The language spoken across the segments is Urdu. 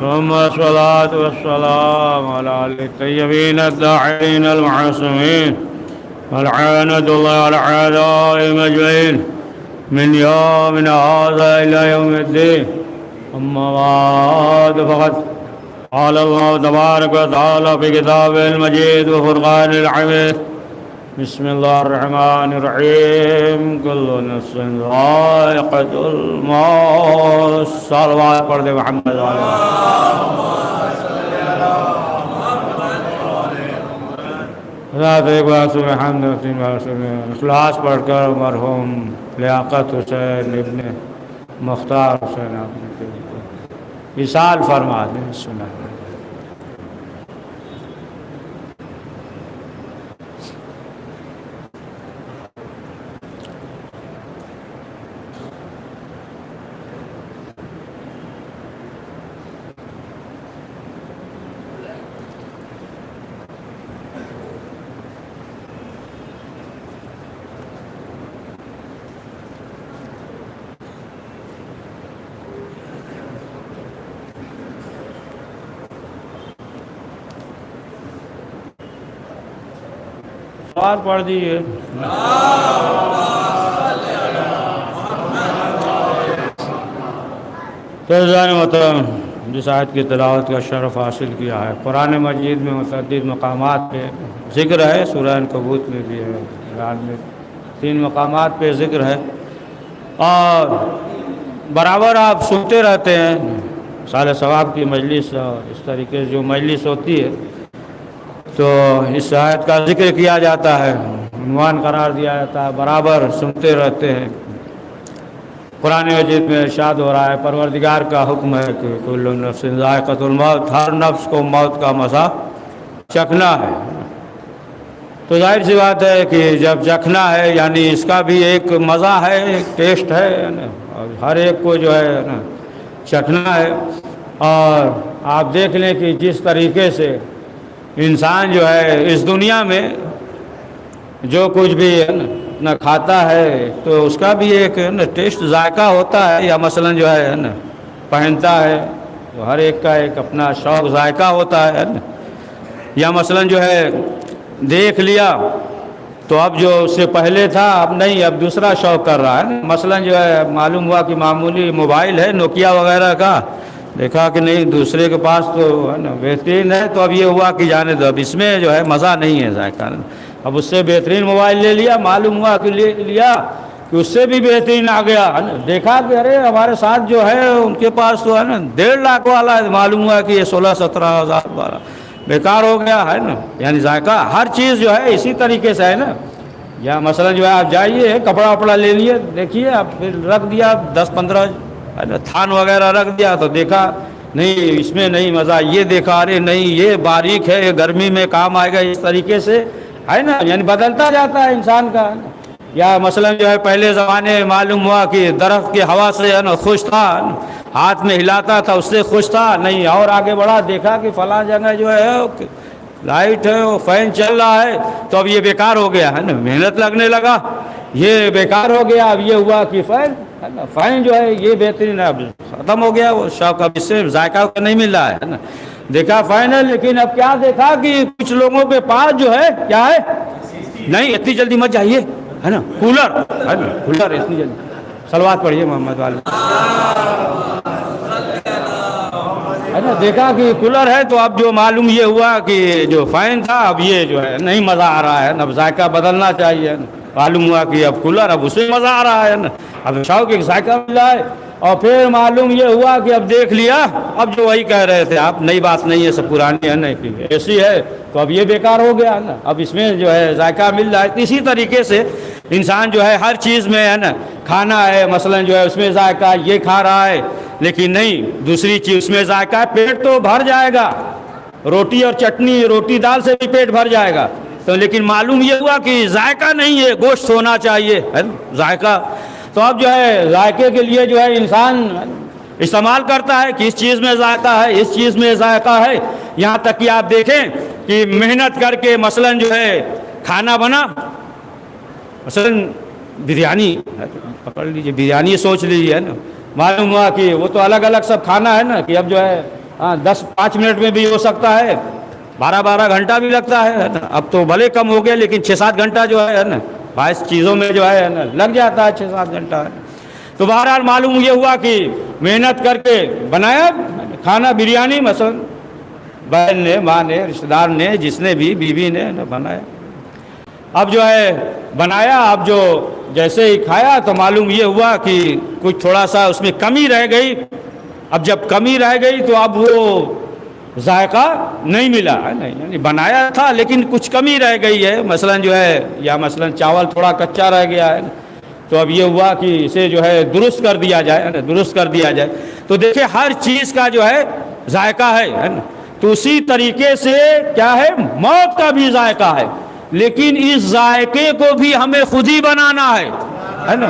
ثم الصلاة والسلام على الطيبين الطاهرين المعصومين ولعنة الله على أعدائهم أجمعين من يومنا هذا إلى يوم الدين. أما بعد فقد قال الله تبارك وتعالى في كتابه المجيد وفرقان الحميد: بسم الله الرحمن الرحيم. كل نفس ذائقة الموت. صلوات پڑھ دے محمد علیہ. ایک بار سبحان اخلاص پڑھ کر مرحوم لیاقت حسین ابن مختار حسین آپ وصال فرما دیں. سنا سوال پڑھ دیجیے. فیضان محترم، جس آیت کی تلاوت کا شرف حاصل کیا ہے، قرآن مجید میں متعدد مقامات پہ ذکر ہے. سورہ عنکبوت میں بھی ہے، قرآن میں 3 مقامات پہ ذکر ہے، اور برابر آپ سنتے رہتے ہیں. سال ثواب کی مجلس اور اس طریقے سے جو مجلس ہوتی ہے تو اس آیت کا ذکر کیا جاتا ہے، عنوان قرار دیا جاتا ہے، برابر سنتے رہتے ہیں. قرآن مجید میں ارشاد ہو رہا ہے، پروردگار کا حکم ہے کہ کل نفس ذائقۃ الموت، ہر نفس کو موت کا مزہ چکھنا ہے. تو ظاہر سی بات ہے کہ جب چکھنا ہے یعنی اس کا بھی ایک مزہ ہے، ایک ٹیسٹ ہے نا، اور ہر ایک کو جو ہے نا چکھنا ہے. اور آپ دیکھ لیں کہ جس طریقے سے انسان جو ہے اس دنیا میں جو کچھ بھی ہے نا کھاتا ہے تو اس کا بھی ایک نا ٹیسٹ ذائقہ ہوتا ہے، یا مثلا جو ہے نا پہنتا ہے تو ہر ایک کا ایک اپنا شوق ذائقہ ہوتا ہے نا. یا مثلا جو ہے دیکھ لیا تو اب جو اس سے پہلے تھا اب نہیں، اب دوسرا شوق کر رہا ہے نا. مثلا جو ہے معلوم ہوا کہ معمولی موبائل ہے نوکیا وغیرہ کا، دیکھا کہ نہیں دوسرے کے پاس تو ہے نا بہترین ہے، تو اب یہ ہوا کہ جانے دو، اب اس میں جو ہے مزہ نہیں ہے ذائقہ. اب اس سے بہترین موبائل لے لیا، معلوم ہوا کہ لیا کہ اس سے بھی بہترین آ گیا ہے نا. دیکھا کہ ارے ہمارے ساتھ جو ہے ان کے پاس تو ہے نا 1.5 لاکھ والا ہے، معلوم ہوا کہ یہ 16-17 ہزار والا بیکار ہو گیا ہے نا. یعنی ذائقہ ہر چیز جو ہے اسی طریقے سے ہے نا. یا مثلا جو ہے آپ جائیے کپڑا وپڑا لے لیے، دیکھیے اب پھر رکھ دیا 10-15 تھان وغیرہ رکھ دیا تو دیکھا نہیں اس میں نہیں مزہ، یہ دیکھا ارے نہیں یہ باریک ہے، یہ گرمی میں کام آئے گا، اس طریقے سے ہے نا. یعنی بدلتا جاتا ہے انسان کا. یا مثلا جو ہے پہلے زمانے میں معلوم ہوا کہ درخت کی ہوا سے ہے نا خوش تھا، ہاتھ میں ہلاتا تھا اس سے خوش تھا، نہیں اور آگے بڑھا دیکھا کہ فلاں جگہ جو ہے لائٹ ہے وہ فین چل رہا ہے تو اب یہ بیکار ہو گیا ہے نا. محنت لگنے لگا، یہ بیکار ہو گیا. اب یہ ہوا کہ فین جو ہے یہ بہترین ہے، اب ختم ہو گیا وہ شوق، اب اس سے ذائقہ نہیں مل رہا ہے نا. دیکھا فین ہے، لیکن اب کیا دیکھا کہ کچھ لوگوں کے پاس جو ہے کیا ہے، نہیں اتنی جلدی مت جائیے ہے نا، کولر ہے نا، کولر اتنی جلدی. صلوات پڑھیے محمد والے. ہے نا دیکھا کہ کولر ہے تو اب جو معلوم یہ ہوا کہ جو فین تھا اب یہ جو ہے نہیں مزہ آ رہا ہے نا، اب ذائقہ بدلنا چاہیے. معلوم ہوا کہ اب کولر، اب اسے مزہ آ رہا ہے نا، اب شوق ایک ذائقہ مل رہا ہے. اور پھر معلوم یہ ہوا کہ اب دیکھ لیا، اب جو وہی کہہ رہے تھے آپ نئی بات نہیں ہے، سب پرانی ہے نا، ایسی ہے تو اب یہ بیکار ہو گیا نا، اب اس میں جو ہے ذائقہ مل رہا ہے. اسی طریقے سے انسان جو ہے ہر چیز میں ہے نا، کھانا ہے مثلا جو ہے اس میں ذائقہ، یہ کھا رہا ہے لیکن نہیں دوسری چیز اس میں ذائقہ ہے، پیٹ تو بھر جائے گا، روٹی اور چٹنی روٹی دال سے بھی پیٹ بھر جائے گا تو، لیکن معلوم یہ ہوا کہ ذائقہ نہیں ہے، گوشت ہونا چاہیے ذائقہ. تو اب جو ہے ذائقے کے لیے جو ہے انسان استعمال کرتا ہے کہ اس چیز میں ذائقہ ہے، اس چیز میں ذائقہ ہے. یہاں تک کہ آپ دیکھیں کہ محنت کر کے مثلا جو ہے کھانا بنا، مثلا بریانی پکڑ لیجیے، بریانی سوچ لیجیے، ہے نا، معلوم ہوا کہ وہ تو الگ الگ سب کھانا ہے نا، کہ اب جو ہے 5 منٹ میں بھی ہو سکتا ہے، 12 گھنٹہ بھی لگتا ہے نا، اب تو بھلے کم ہو گیا لیکن 6-7 گھنٹہ جو ہے نا 22 چیزوں میں جو ہے نا لگ جاتا ہے 6-7 گھنٹہ ہے۔ تو بہرحال معلوم یہ ہوا کہ محنت کر کے بنایا کھانا بریانی، مثلا بہن نے، ماں نے، رشتہ دار نے، جس نے بھی، بیوی نے بنایا، اب جو ہے بنایا، اب جو جیسے ہی کھایا تو معلوم یہ ہوا کہ کچھ تھوڑا سا اس میں کمی رہ گئی۔ اب جب کمی رہ گئی تو اب وہ ذائقہ نہیں ملا ہے نا، یعنی بنایا تھا لیکن کچھ کمی رہ گئی ہے، مثلا جو ہے، یا مثلا چاول تھوڑا کچا رہ گیا ہے، تو اب یہ ہوا کہ اسے جو ہے درست کر دیا جائے، درست کر دیا جائے۔ تو دیکھیں ہر چیز کا جو ہے ذائقہ ہے نا، تو اسی طریقے سے کیا ہے، موت کا بھی ذائقہ ہے، لیکن اس ذائقے کو بھی ہمیں خود ہی بنانا ہے نا۔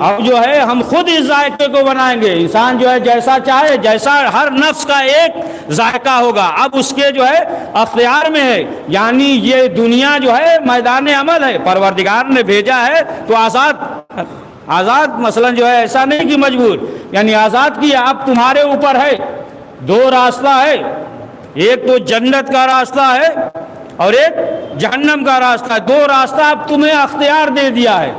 اب جو ہے ہم خود اس ذائقے کو بنائیں گے، انسان جو ہے جیسا چاہے، جیسا، ہر نفس کا ایک ذائقہ ہوگا، اب اس کے جو ہے اختیار میں ہے، یعنی یہ دنیا جو ہے میدان عمل ہے، پروردگار نے بھیجا ہے تو آزاد مثلا جو ہے ایسا نہیں کہ مجبور، یعنی آزاد کیا، اب تمہارے اوپر ہے، 2 راستہ ہے، ایک تو جنت کا راستہ ہے اور ایک جہنم کا راستہ ہے، 2 راستہ اب تمہیں اختیار دے دیا ہے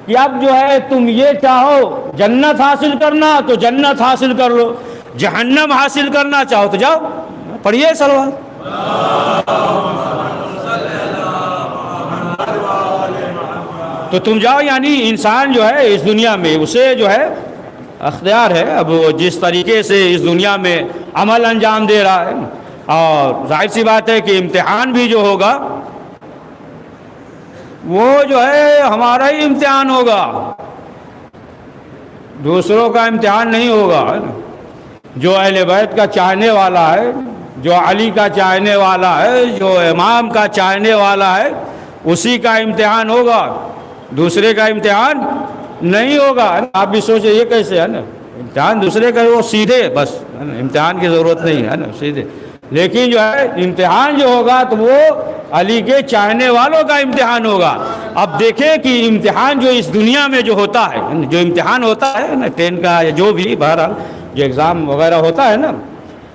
کہ اب جو ہے تم یہ چاہو جنت حاصل کرنا تو جنت حاصل کر لو، جہنم حاصل کرنا چاہو تو جاؤ۔ پڑھیے صلوات۔ تو تم جاؤ، یعنی انسان جو ہے اس دنیا میں اسے جو ہے اختیار ہے، اب وہ جس طریقے سے اس دنیا میں عمل انجام دے رہا ہے، اور ظاہر سی بات ہے کہ امتحان بھی جو ہوگا وہ جو ہے ہمارا ہی امتحان ہوگا، دوسروں کا امتحان نہیں ہوگا، ہے نا۔ جو اہل بیت کا چاہنے والا ہے، جو علی کا چاہنے والا ہے، جو امام کا چاہنے والا ہے، اسی کا امتحان ہوگا، دوسرے کا امتحان نہیں ہوگا۔ آپ بھی سوچیں یہ کیسے ہے نا، امتحان دوسرے کا وہ سیدھے، بس امتحان کی ضرورت نہیں ہے نا، سیدھے، لیکن جو ہے امتحان جو ہوگا تو وہ علی کے چاہنے والوں کا امتحان ہوگا۔ اب دیکھیں کہ امتحان جو اس دنیا میں جو ہوتا ہے، جو امتحان ہوتا ہے نا 10 کا یا جو بھی بہرحال جو ایگزام وغیرہ ہوتا ہے نا،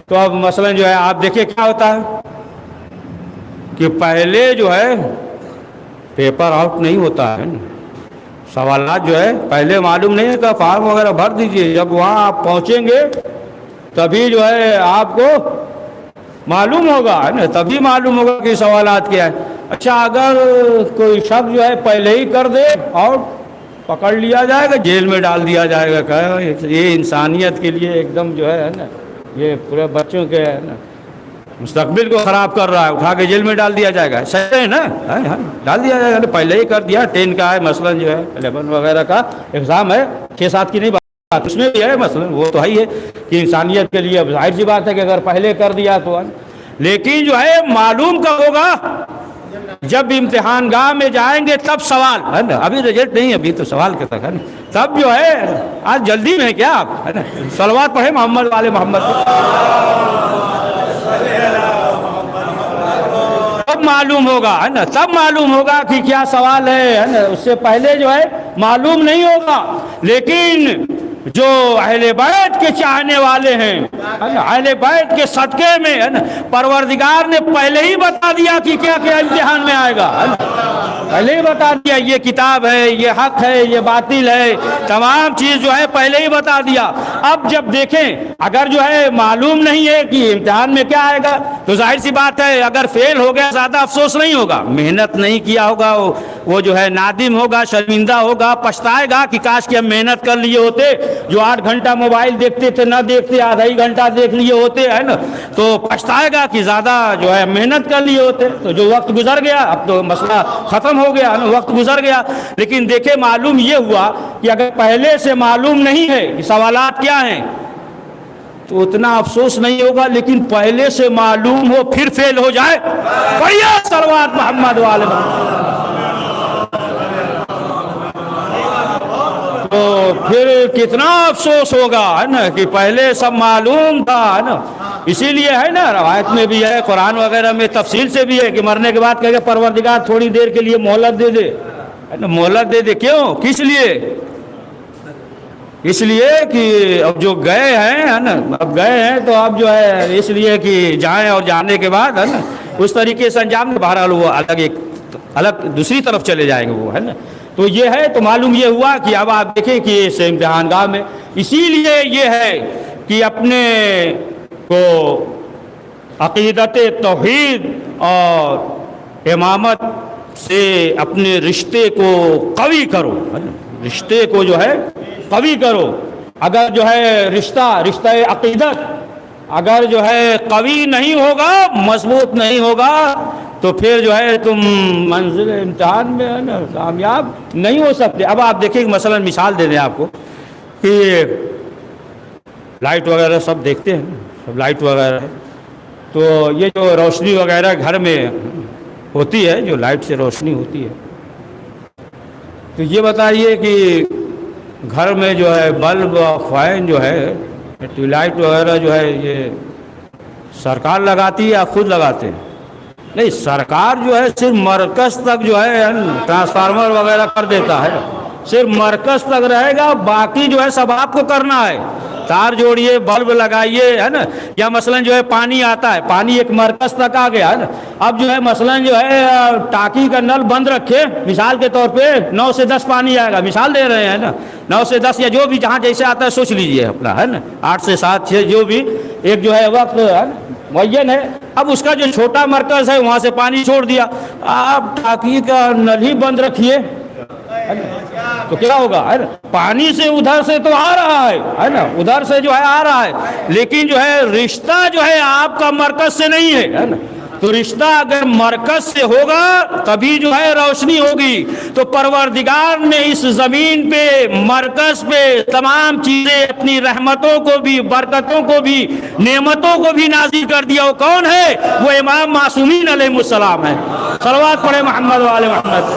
تو اب مثلا جو ہے آپ دیکھیں کیا ہوتا ہے کہ پہلے جو ہے پیپر آؤٹ نہیں ہوتا ہے نا، سوالات جو ہے پہلے معلوم نہیں ہے کہ فارم وغیرہ بھر دیجئے، جب وہاں آپ پہنچیں گے تبھی جو ہے آپ کو معلوم ہوگا، ہے نا، تبھی معلوم ہوگا کہ سوالات کیا ہے۔ اچھا اگر کوئی شخص جو ہے پہلے ہی کر دے اور پکڑ لیا جائے گا، جیل میں ڈال دیا جائے گا، کہ یہ انسانیت کے لیے ایک دم جو ہے نا، یہ پورے بچوں کے ہے نا مستقبل کو خراب کر رہا ہے، اٹھا کے جیل میں ڈال دیا جائے گا، صحیح ہے نا، ڈال دیا جائے گا، پہلے ہی کر دیا، 10 کا ہے مثلا جو ہے 11 وغیرہ کا ایگزام ہے، 6-7 کی نہیں بات، اس میں بھی ہے مثلا، وہ تو ہے ہی ہے کہ انسانیت کے لیے اب ظاہر سی بات ہے کہ اگر پہلے کر دیا تو، لیکن جو ہے معلوم کب ہوگا، جب امتحان گاہ میں جائیں گے تب سوال ہے نا، ابھی رزلٹ نہیں، ابھی تو سوال کے تک ہے نا، تب جو ہے آج جلدی میں کیا آپ ہے نا، صلوات پڑھیں محمد والے محمد، تب معلوم ہوگا ہے نا، تب معلوم ہوگا کہ کیا سوال ہے نا، اس سے پہلے جو ہے معلوم نہیں ہوگا۔ لیکن جو اہل بیت کے چاہنے والے ہیں، اہل بیت کے صدقے میں ہے نا، پروردگار نے پہلے ہی بتا دیا کہ کیا کیا امتحان میں آئے گا، پہلے ہی بتا دیا، یہ کتاب ہے، یہ حق ہے، یہ باطل ہے، تمام چیز جو ہے پہلے ہی بتا دیا۔ اب جب دیکھیں اگر جو ہے معلوم نہیں ہے کہ امتحان میں کیا آئے گا تو ظاہر سی بات ہے اگر فیل ہو گیا زیادہ افسوس نہیں ہوگا، محنت نہیں کیا ہوگا وہ جو ہے نادم ہوگا، شرمندہ ہوگا، پچھتائے گا کہ کاش کہ ہم محنت کر لیے ہوتے، جو 8 گھنٹہ موبائل دیکھتے تھے نہ دیکھتے، آدھا ہی گھنٹہ دیکھ لیے ہوتے ہے نا، تو پچھتائے گا کہ زیادہ جو ہے محنت کر لیے ہوتے، تو جو وقت گزر گیا اب تو مسئلہ ختم ہو گیا نا، وقت گزر گیا۔ لیکن دیکھیں معلوم یہ ہوا کہ اگر پہلے سے معلوم نہیں ہے کہ سوالات کیا ہیں تو اتنا افسوس نہیں ہوگا، لیکن پہلے سے معلوم ہو پھر فیل ہو جائے، پڑھیے صلوات محمد والے تو پھر کتنا افسوس ہوگا ہے نا کہ پہلے سب معلوم تھا ہے نا۔ اسی لیے ہے نا روایت میں بھی ہے، قرآن وغیرہ میں تفصیل سے بھی ہے کہ مرنے کے بعد کہے کہ پروردگار تھوڑی دیر کے لیے مہلت دے دے، ہے نا، مہلت دے دے. کیوں؟ کس لیے؟ اس لیے کہ اب جو گئے ہیں ہے نا، اب گئے ہیں تو اب جو ہے اس لیے کہ جائیں اور جانے کے بعد ہے نا اس طریقے سے انجام میں بہرحال وہ الگ دوسری طرف چلے جائیں گے وہ، ہے نا. تو یہ ہے، تو معلوم یہ ہوا کہ اب آپ دیکھیں کہ اس امتحان گاہ میں اسی لیے یہ ہے کہ اپنے کو عقیدت توحید اور امامت سے اپنے رشتے کو قوی کرو، ہے نا، رشتے کو جو ہے قوی کرو. اگر جو ہے رشتہ عقیدت اگر جو ہے قوی نہیں ہوگا، مضبوط نہیں ہوگا، تو پھر جو ہے تم منزل امتحان میں ہے نا کامیاب نہیں ہو سکتے. اب آپ دیکھیں مثلا مثال دے دیں آپ کو کہ لائٹ وغیرہ سب دیکھتے ہیں، سب لائٹ وغیرہ ہے، تو یہ جو روشنی وغیرہ گھر میں ہوتی ہے، جو لائٹ سے روشنی ہوتی ہے، تو یہ بتائیے کہ گھر میں جو ہے بلب اور فین جو ہے ٹیوب لائٹ وغیرہ جو ہے یہ سرکار لگاتی ہے یا خود لگاتے ہیں؟ نہیں، سرکار جو ہے صرف مرکز تک جو ہے ٹرانسفارمر وغیرہ کر دیتا ہے، صرف مرکز تک رہے گا، باقی جو ہے سب آپ کو کرنا ہے. تار جوڑیے، بلب لگائیے، ہے نا. یا مثلا جو ہے پانی آتا ہے، پانی ایک مرکز تک آ گیا ہے نا. اب جو ہے مثلا جو ہے ٹانکی کا نل بند رکھے، مثال کے طور پہ 9 سے 10 پانی آئے گا، مثال دے رہے ہیں نا، 9 سے 10 یا جو بھی جہاں جیسے آتا ہے سوچ لیجئے اپنا، ہے نا، 8 سے 7 6 جو بھی ایک جو ہے وقت ہے معین ہے. اب اس کا جو چھوٹا مرکز ہے وہاں سے پانی چھوڑ دیا، آپ ٹانکی کا نل ہی بند رکھیے تو کیا ہوگا، ہے نا. پانی سے ادھر سے تو آ رہا ہے نا، ادھر سے جو ہے آ رہا ہے، لیکن جو ہے رشتہ جو ہے آپ کا مرکز سے نہیں ہے نا. تو رشتہ اگر مرکز سے ہوگا تبھی جو ہے روشنی ہوگی. تو پروردگار نے اس زمین پہ مرکز پہ تمام چیزیں اپنی رحمتوں کو بھی، برکتوں کو بھی، نعمتوں کو بھی نازل کر دیا. وہ کون ہے؟ وہ امام معصومین علیہ السلام ہے. صلوات پڑھے محمد و آل محمد.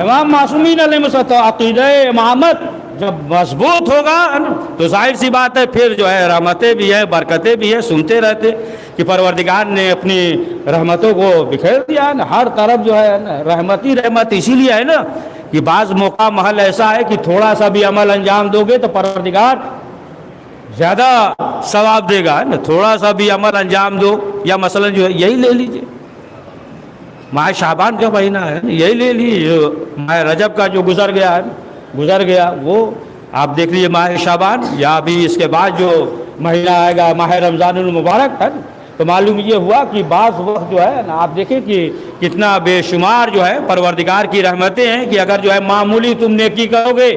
امام معصومین علیہ السلام. تو عقیدہ امامت جب مضبوط ہوگا تو ظاہر سی بات ہے پھر جو ہے رحمتیں بھی ہیں، برکتیں بھی ہیں. سنتے رہتے کہ پروردگار نے اپنی رحمتوں کو بکھیر دیا نا ہر طرف، جو ہے نا رحمت ہی رحمت. اسی لیے ہے نا کہ بعض موقع محل ایسا ہے کہ تھوڑا سا بھی عمل انجام دو گے تو پروردگار زیادہ ثواب دے گا، ہے نا. تھوڑا سا بھی عمل انجام دو، یا مثلا جو ہے یہی لے لیجئے ماہ شعبان کا مہینہ ہے، یہی لے لیجیے. ماہ رجب کا جو گزر گیا وہ آپ دیکھ لیجیے ماہ شعبان، یا ابھی اس کے بعد جو مہینہ آئے گا ماہ رمضان المبارک ہے. تو معلوم یہ ہوا کہ بعض وقت جو ہے نا آپ دیکھیں کہ کتنا بے شمار جو ہے پروردگار کی رحمتیں ہیں کہ اگر جو ہے معمولی تم نیکی کرو گے،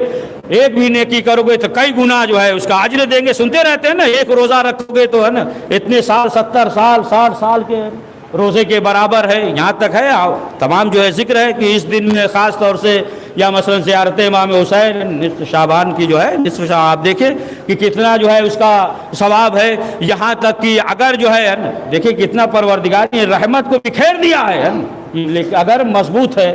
ایک بھی نیکی کرو گے تو کئی گنا جو ہے اس کا اجر دیں گے. سنتے رہتے ہیں نا، ایک روزہ رکھو گے تو ہے نا اتنے سال، 70 سال 60 سال کے روزے کے برابر ہے. یہاں تک ہے تمام جو ہے ذکر ہے کہ اس دن میں خاص طور سے، یا مثلا زیارت امام حسین نصف شعبان کی جو ہے نصف شعبان آپ دیکھیں کہ کتنا جو ہے اس کا ثواب ہے. یہاں تک کہ اگر جو ہے دیکھیں کتنا پروردگار نے رحمت کو بکھیر دیا ہے، لیکن اگر مضبوط ہے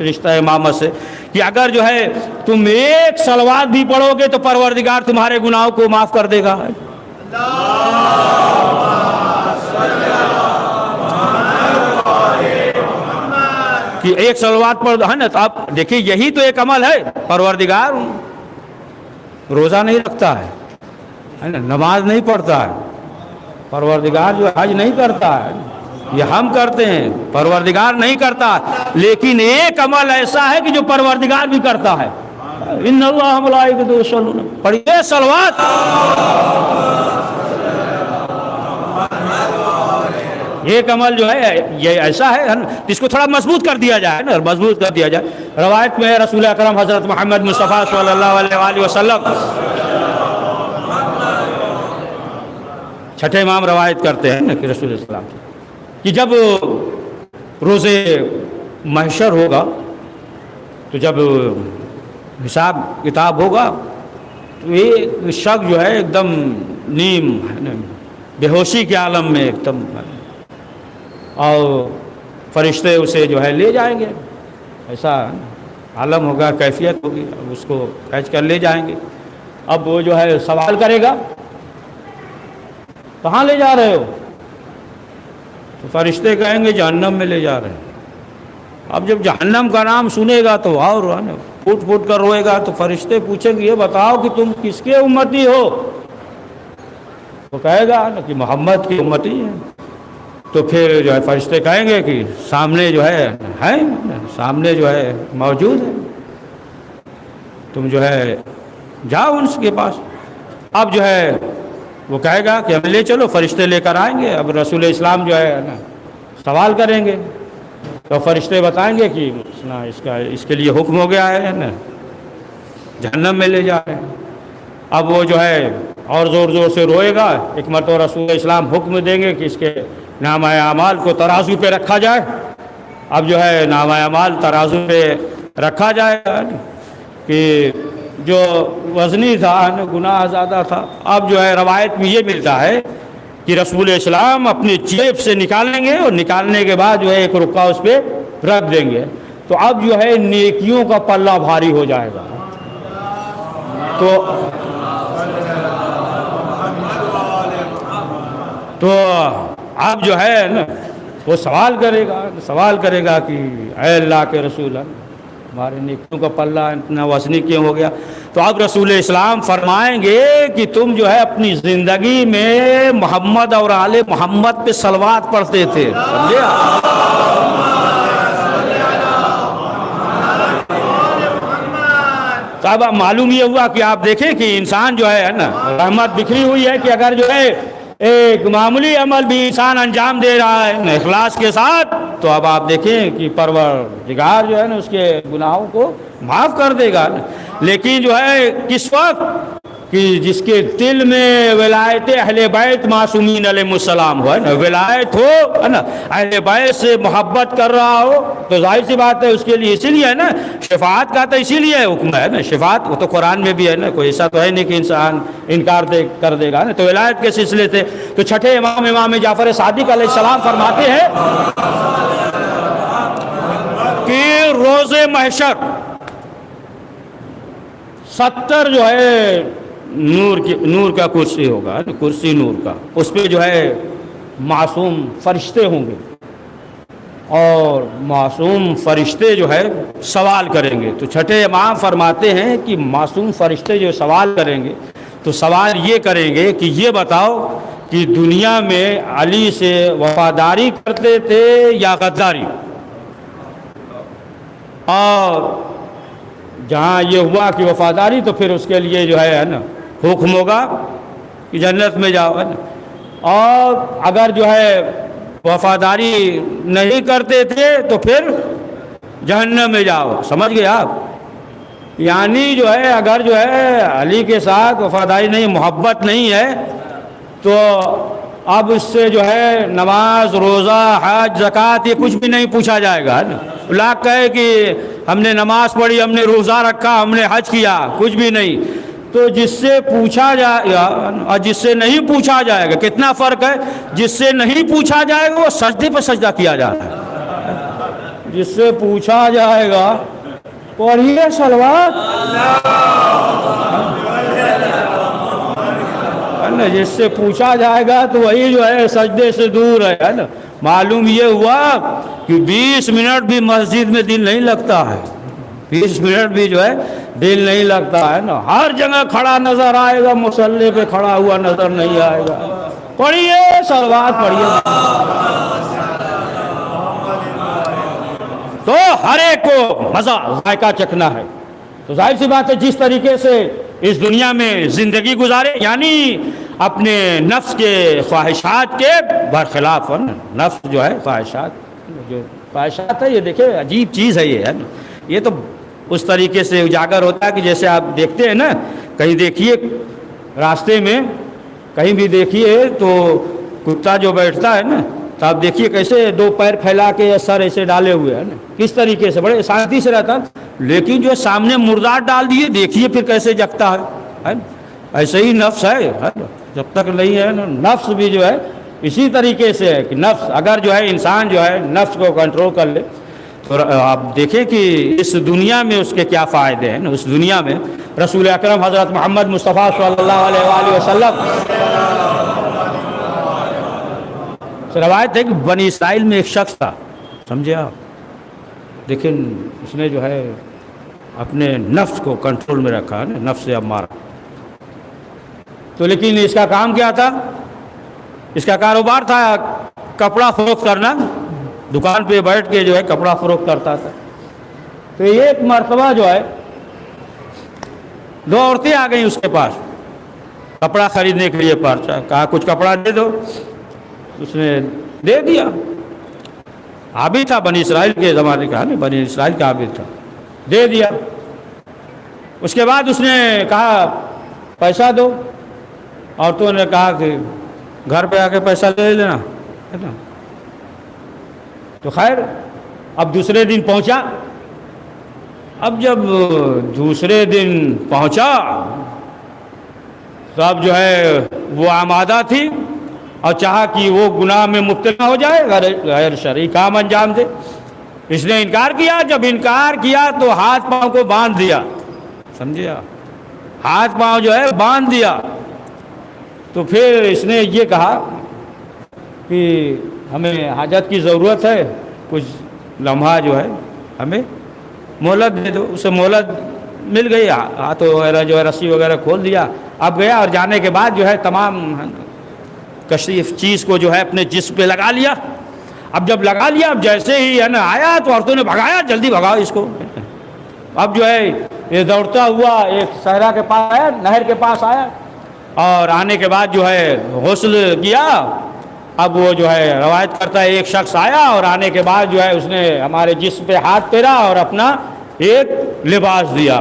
رشتہ امامت سے کہ اگر جو ہے تم ایک صلوات بھی پڑھو گے تو پروردگار تمہارے گناہوں کو معاف کر دے گا. کہ ایک صلوات پر ہے نا. تو آپ دیکھیں یہی تو ایک عمل ہے. پروردگار روزہ نہیں رکھتا ہے نا، نماز نہیں پڑھتا ہے، پروردگار جو حج نہیں کرتا ہے، یہ ہم کرتے ہیں، پروردگار نہیں کرتا. لیکن ایک عمل ایسا ہے کہ جو پروردگار بھی کرتا ہے. ان اللہ ملائکۃ یصلون، پڑھیے صلوات. ایک عمل جو ہے یہ ایسا ہے جس کو تھوڑا مضبوط کر دیا جائے نا، مضبوط کر دیا جائے. روایت میں رسول اکرم حضرت محمد مصطفیٰ صلی اللہ علیہ وآلہ وسلم چھٹے امام روایت کرتے ہیں کہ رسول السلام کہ جب روز محشر ہوگا، تو جب حساب کتاب ہوگا تو ایک شخص جو ہے ایک دم نیم بے ہوشی کے عالم میں ایک دم، اور فرشتے اسے جو ہے لے جائیں گے. ایسا عالم ہوگا، کیفیت ہوگی، اس کو کھینچ کر لے جائیں گے. اب وہ جو ہے سوال کرے گا کہاں لے جا رہے ہو؟ تو فرشتے کہیں گے جہنم میں لے جا رہے ہیں. اب جب جہنم کا نام سنے گا تو اور پھوٹ پھوٹ کر روئے گا، تو فرشتے پوچھیں گے یہ بتاؤ کہ تم کس کے امتی ہو؟ تو کہے گا کہ محمد کی امتی ہے۔ تو پھر جو ہے فرشتے کہیں گے کہ سامنے جو ہے سامنے جو ہے موجود ہے، تم جو ہے جاؤ ان کے پاس۔ اب جو ہے وہ کہے گا کہ ہمیں لے چلو، فرشتے لے کر آئیں گے۔ اب رسول اسلام جو ہے نا سوال کریں گے، تو فرشتے بتائیں گے کہ اس کے لیے حکم ہو گیا ہے نا، جہنم میں لے جا رہے ہیں۔ اب وہ جو ہے اور زور زور سے روئے گا۔ ایک مرتبہ رسول اسلام حکم دیں گے کہ اس کے نامہ اعمال کو ترازو پہ رکھا جائے۔ اب جو ہے نامہ اعمال ترازو پہ رکھا جائے گا کہ جو وزنی تھا گناہ زیادہ تھا۔ اب جو ہے روایت میں یہ ملتا ہے کہ رسول اسلام اپنی جیب سے نکالیں گے، اور نکالنے کے بعد جو ہے ایک رکا اس پہ رکھ دیں گے، تو اب جو ہے نیکیوں کا پلہ بھاری ہو جائے گا۔ تو اب جو ہے نا وہ سوال کرے گا کہ اے اللہ کے رسول، ہمارے نیکیوں کا پلہ اتنا وزنی کیوں ہو گیا؟ تو اب رسول اسلام فرمائیں گے کہ تم جو ہے اپنی زندگی میں محمد اور آل محمد پہ صلوات پڑھتے تھے، سمجھے؟ تو اب معلوم یہ ہوا کہ آپ دیکھیں کہ انسان جو ہے نا رحمت بکھری ہوئی ہے کہ اگر جو ہے ایک معمولی عمل بھی انسان انجام دے رہا ہے اخلاص کے ساتھ، تو اب آپ دیکھیں کہ پروردگار جو ہے نا اس کے گناہوں کو معاف کر دے گا۔ لیکن جو ہے کس وقت کہ جس کے دل میں ولایت اہل بیت معصومین علیہ السلام ہو، ہے نا، ولایت ہو، ہے نا، اہل بیت سے محبت کر رہا ہو، تو ظاہر سی بات ہے اس کے لیے اسی لیے ہے نا شفاعت کا تو اسی لیے حکم ہے نا، شفاعت وہ تو قرآن میں بھی ہے نا، کوئی ایسا تو ہے نہیں کہ انسان انکار کر دے گا نا۔ تو ولایت کے سلسلے سے تو چھٹے امام جعفر صادق علیہ السلام فرماتے ہیں کہ روز محشر 70 جو ہے نور کا کرسی ہوگا، کرسی نور کا، اس پہ جو ہے معصوم فرشتے ہوں گے، اور معصوم فرشتے جو ہے سوال کریں گے۔ تو چھٹے امام فرماتے ہیں کہ معصوم فرشتے جو سوال کریں گے تو سوال یہ کریں گے کہ یہ بتاؤ کہ دنیا میں علی سے وفاداری کرتے تھے یا غداری؟ اور جہاں یہ ہوا کہ وفاداری، تو پھر اس کے لیے جو ہے نا حکم ہوگا کہ جنت میں جاؤ، ہے نا۔ اور اگر جو ہے وفاداری نہیں کرتے تھے تو پھر جہنم میں جاؤ، سمجھ گئے آپ؟ یعنی جو ہے اگر جو ہے علی کے ساتھ وفاداری نہیں، محبت نہیں ہے، تو اب اس سے جو ہے نماز، روزہ، حج، زکوٰۃ یہ کچھ بھی نہیں پوچھا جائے گا، ہے نا۔ لاکھ کہے کہ ہم نے نماز پڑھی، ہم نے روزہ رکھا، ہم نے حج کیا، کچھ بھی نہیں۔ تو جس سے پوچھا جائے گا اور جس سے نہیں پوچھا جائے گا، کتنا فرق ہے؟ جس سے نہیں پوچھا جائے گا وہ سجدے پہ سجدہ کیا جاتا ہے، جس سے پوچھا جائے گا پڑھیے صلوات، جس سے پوچھا جائے گا تو وہی جو ہے سجدے سے دور ہے نا۔ معلوم یہ ہوا کہ 20 منٹ بھی مسجد میں دل نہیں لگتا ہے، 20 منٹ بھی جو ہے دل نہیں لگتا ہے نا۔ ہر جگہ کھڑا نظر آئے گا، مصلی پہ کھڑا ہوا نظر نہیں آئے گا۔ پڑھیے صلوات پڑھیے، تو ہر ایک کو مزہ ذائقہ چکھنا ہے۔ تو ظاہر سی بات ہے جس طریقے سے اس دنیا میں زندگی گزارے، یعنی اپنے نفس کے خواہشات کے برخلاف، ہے نا۔ نفس جو ہے خواہشات ہے، یہ دیکھیں عجیب چیز ہے یہ، ہے نا۔ یہ تو اس طریقے سے اجاگر ہوتا ہے کہ جیسے آپ دیکھتے ہیں نا، کہیں دیکھیے راستے میں کہیں بھی دیکھیے تو کتا جو بیٹھتا ہے نا، تو آپ دیکھیے کیسے 2 پیر پھیلا کے سر ایسے ڈالے ہوئے ہیں نا، کس طریقے سے بڑے شانتی سے رہتا ہے۔ لیکن جو سامنے مردار ڈال دیے، دیکھیے پھر کیسے جگتا ہے نا۔ ایسے ہی نفس ہے نا، جب تک نہیں ہے نا، نفس بھی جو ہے اسی طریقے سے ہے کہ نفس اگر جو ہے انسان جو ہے نفس کو کنٹرول کر لے، تو آپ دیکھیں کہ اس دنیا میں اس کے کیا فائدے ہیں نا۔ اس دنیا میں رسول اکرم حضرت محمد مصطفیٰ صلی اللہ علیہ وآلہ وسلم سے روایت ہے کہ بنی اسرائیل میں ایک شخص تھا، سمجھے آپ، لیکن اس نے جو ہے اپنے نفس کو کنٹرول میں رکھا ہے نا، نفس امارہ. تو لیکن اس کا کام کیا تھا؟ اس کا کاروبار تھا کپڑا فروخت کرنا، دکان پہ بیٹھ کے جو ہے کپڑا فروخت کرتا تھا. تو ایک مرتبہ جو ہے 2 عورتیں آ گئیں اس کے پاس کپڑا خریدنے کے لیے. پرچہ کہا کچھ کپڑا دے دو. اس نے دے دیا. عابد تھا بنی اسرائیل کے زمانے کا، نہیں بنی اسرائیل کا عابد تھا، دے دیا. اس کے بعد اس نے کہا پیسہ دو. عورتوں نے کہا کہ گھر پہ آ کے پیسہ لے لینا ہے نا. تو خیر اب دوسرے دن پہنچا. اب جب دوسرے دن پہنچا تو اب جو ہے وہ آمادہ تھی اور چاہا کہ وہ گناہ میں مبتلا ہو جائے، غیر شرعی کام انجام دے. اس نے انکار کیا. جب انکار کیا تو ہاتھ پاؤں کو باندھ دیا، سمجھے؟ ہاتھ پاؤں جو ہے باندھ دیا. تو پھر اس نے یہ کہا کہ ہمیں حاجت کی ضرورت ہے، کچھ لمحہ جو ہے ہمیں مہلت دے دو. اسے مہلت مل گئی. ہاتھ وغیرہ جو ہے رسی وغیرہ کھول دیا. اب گیا اور جانے کے بعد جو ہے تمام کشیف چیز کو جو ہے اپنے جسم پہ لگا لیا. اب جب لگا لیا، اب جیسے ہی ہے نا آیا تو عورتوں نے بھگایا، جلدی بھگاؤ اس کو. اب جو ہے یہ دوڑتا ہوا ایک صحرا کے پاس آیا، نہر کے پاس آیا، اور آنے کے بعد جو ہے غسل کیا. اب وہ جو ہے روایت کرتا ہے ایک شخص آیا اور آنے کے بعد جو ہے اس نے ہمارے جسم پہ ہاتھ پھیرا اور اپنا ایک لباس دیا.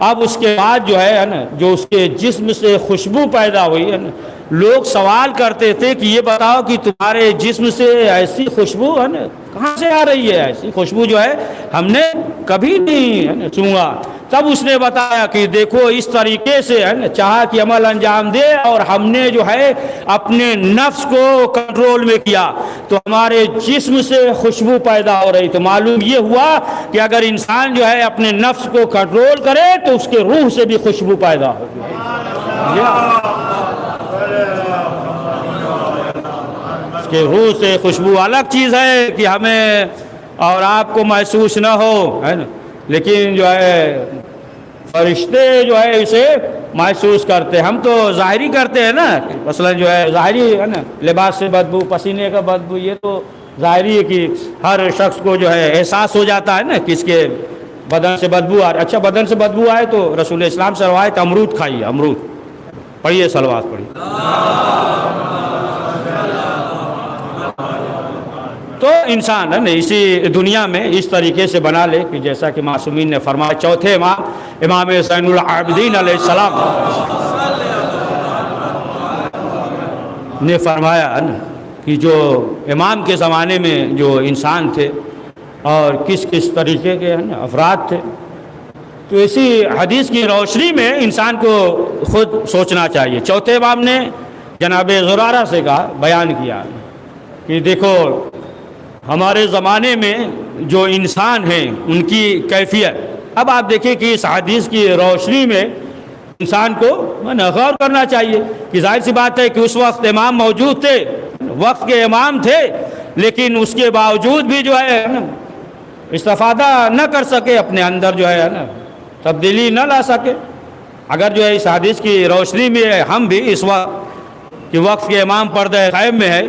اب اس کے بعد جو ہے نا جو اس کے جسم سے خوشبو پیدا ہوئی ہے نا، لوگ سوال کرتے تھے کہ یہ بتاؤ کہ تمہارے جسم سے ایسی خوشبو ہے نا کہاں سے آ رہی ہے؟ ایسی خوشبو جو ہے ہم نے کبھی نہیں ہے نا سونگا. تب اس نے بتایا کہ دیکھو اس طریقے سے ہے نا چاہا کہ عمل انجام دے اور ہم نے جو ہے اپنے نفس کو کنٹرول میں کیا تو ہمارے جسم سے خوشبو پیدا ہو رہی. تو معلوم یہ ہوا کہ اگر انسان جو ہے اپنے نفس کو کنٹرول کرے تو اس کے روح سے بھی خوشبو پیدا ہوگی. اس کے روح سے خوشبو الگ چیز ہے کہ ہمیں اور آپ کو محسوس نہ ہو ہے نا، لیکن جو ہے فرشتے جو ہے اسے محسوس کرتے. ہم تو ظاہری کرتے ہیں نا، مثلا جو ہے ظاہری ہے نا لباس سے بدبو، پسینے کا بدبو، یہ تو ظاہری ہے کہ ہر شخص کو جو ہے احساس ہو جاتا ہے نا کہ اس کے بدن سے بدبو آ رہی. اچھا بدن سے بدبو آئے تو رسول اسلام سے روایت امرود کھائیے. امرود پڑھیے، صلوات پڑھیے. تو انسان ہے نا اسی دنیا میں اس طریقے سے بنا لے کہ جیسا کہ معصومین نے فرمایا. چوتھے امام امام زین العابدین علیہ السلام نے فرمایا ہے نا کہ جو امام کے زمانے میں جو انسان تھے اور کس کس طریقے کے افراد تھے، تو اسی حدیث کی روشنی میں انسان کو خود سوچنا چاہیے. چوتھے امام نے جناب زرارہ سے کہا، بیان کیا کہ دیکھو ہمارے زمانے میں جو انسان ہیں ان کی کیفیت. اب آپ دیکھیں کہ اس حدیث کی روشنی میں انسان کو غور کرنا چاہیے کہ ظاہر سی بات ہے کہ اس وقت امام موجود تھے، وقت کے امام تھے، لیکن اس کے باوجود بھی جو ہے استفادہ نہ کر سکے، اپنے اندر جو ہے نا تبدیلی نہ لا سکے. اگر جو ہے اس حدیث کی روشنی میں ہم بھی اس وقت کہ وقت کے امام پردہ قائم میں ہے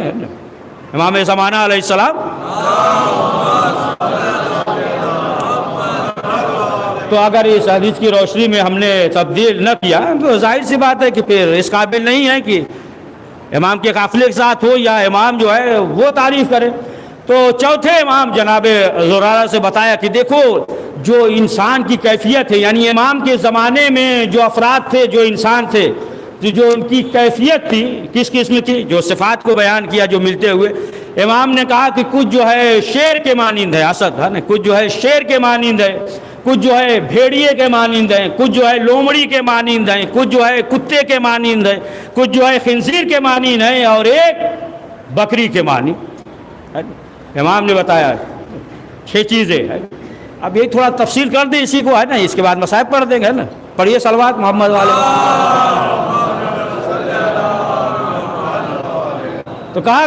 امام زمانہ علیہ السلام، تو اگر اس حدیث کی روشنی میں ہم نے تبدیل نہ کیا تو ظاہر سی بات ہے کہ پھر اس قابل نہیں ہے کہ امام کے قافلے کے ساتھ ہو یا امام جو ہے وہ تعریف کرے. تو چوتھے امام جناب زرارہ سے بتایا کہ دیکھو جو انسان کی کیفیت ہے، یعنی امام کے زمانے میں جو افراد تھے، جو انسان تھے، جو ان کی کیفیت تھی کس قسم کی، جو صفات کو بیان کیا جو ملتے ہوئے. امام نے کہا کہ کچھ جو ہے شیر کے مانند ہے، اسد ہے نا، کچھ جو ہے شیر کے مانند ہے، کچھ جو ہے بھیڑیے کے مانند ہیں، کچھ جو ہے لومڑی کے مانند ہیں، کچھ جو ہے کتے کے مانند ہیں، کچھ جو ہے خنزیر کے مانند ہیں، اور ایک بکری کے مانند. امام نے بتایا 6 چیزیں ہیں. اب یہ تھوڑا تفصیل کر دیں اسی کو ہے نا، اس کے بعد مصائب پڑھ دیں گے نا. پڑھیے صلوات محمد والے. تو کہا